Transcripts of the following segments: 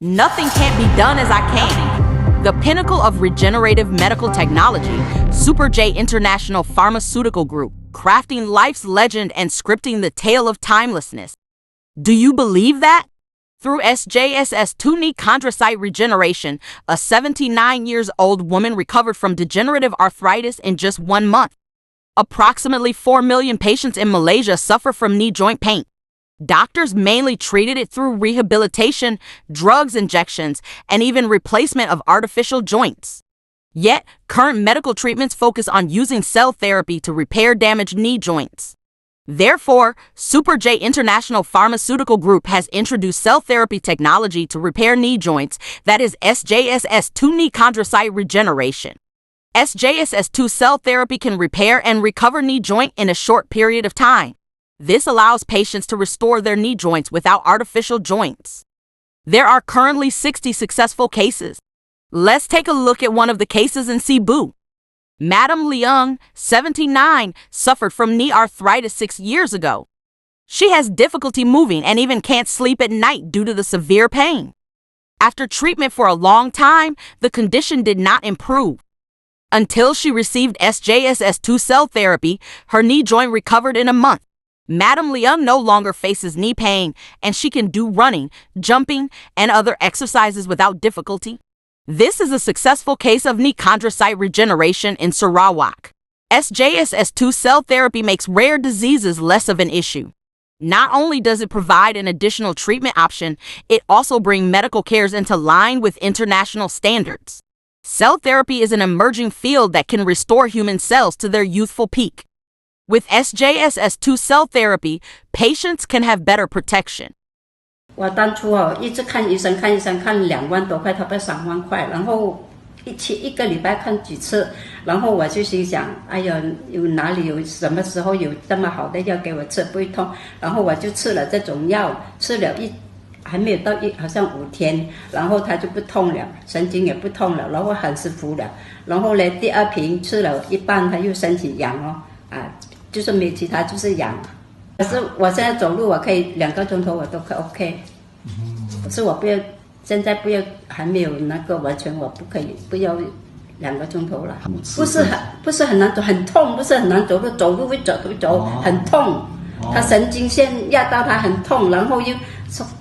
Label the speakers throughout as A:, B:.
A: Nothing can't be done as I can. The pinnacle of regenerative medical technology, SuperJ International Pharmaceutical Group, crafting life's legend and scripting the tale of timelessness. Do you believe that? Through SJSS2 knee chondrocyte regeneration, a 79-year-old woman recovered from degenerative arthritis in just 1 month. Approximately 4 million patients in Malaysia suffer from knee joint pain. Doctors mainly treated it through rehabilitation, drugs injections, and even replacement of artificial joints. Yet, current medical treatments focus on using cell therapy to repair damaged knee joints. Therefore, SuperJ International Pharmaceutical Group has introduced cell therapy technology to repair knee joints, that is SJSS2 knee chondrocyte regeneration. SJSS2 cell therapy can repair and recover knee joint in a short period of time. This allows patients to restore their knee joints without artificial joints. There are currently 60 successful cases. Let's take a look at one of the cases in Cebu. Madam Leung, 79, suffered from knee arthritis 6 years ago. She has difficulty moving and even can't sleep at night due to the severe pain. After treatment for a long time, the condition did not improve. Until she received SJSS2 cell therapy, her knee joint recovered in a month. Madam Leung no longer faces knee pain, and she can do running, jumping, and other exercises without difficulty. This is a successful case of knee chondrocyte regeneration in Sarawak. SJSS2 cell therapy makes rare diseases less of an issue. Not only does it provide an additional treatment option, it also brings medical cares into line with international standards. Cell therapy is an emerging field that can restore human cells to their youthful peak. With SJSS2 cell therapy, patients can have better protection.
B: 我当初一直看医生看2万多块，差不多3万块，然后一个礼拜看几次，然后我就心想，哎呀，哪里有什么时候有这么好的药给我吃不会痛，然后我就吃了这种药，吃了还没有到好像5天，然后它就不痛了，神经也不痛了，然后很舒服了，然后呢第2瓶吃了一半，它又身体痒就是没其他，就是痒。可是我现在走路，我可以2个钟头，我都可以 OK。可是我不要，现在不要，还没有那个完全，我不要2个钟头了。不是很难走，很痛，不是很难走路，走路会走很痛。它神经线压到它很痛，然后又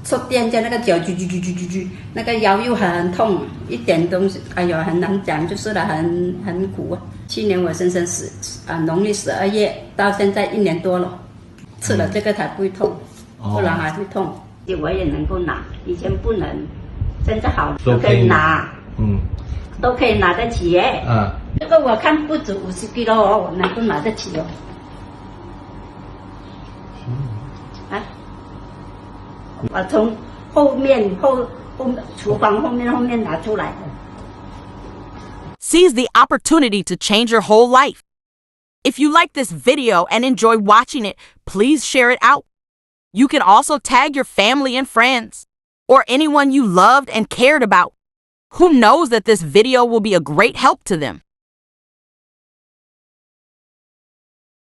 B: 受电在那个脚啾，那个腰又很痛，一点东西，哎呦很难讲，就是了，很苦啊。去年我先生农历12月到现在1年多了，吃了这个才不会痛，不然还会痛。我也能够拿，以前不能，现在好了，都可以拿，都可以拿得起耶。这个我看不止50 kg 我能够拿得起哦。我从后面厨房后面拿出来。
A: Seize the opportunity to change your whole life. If you like this video and enjoy watching it, please share it out. You can also tag your family and friends, or anyone you loved and cared about. Who knows that this video will be a great help to them.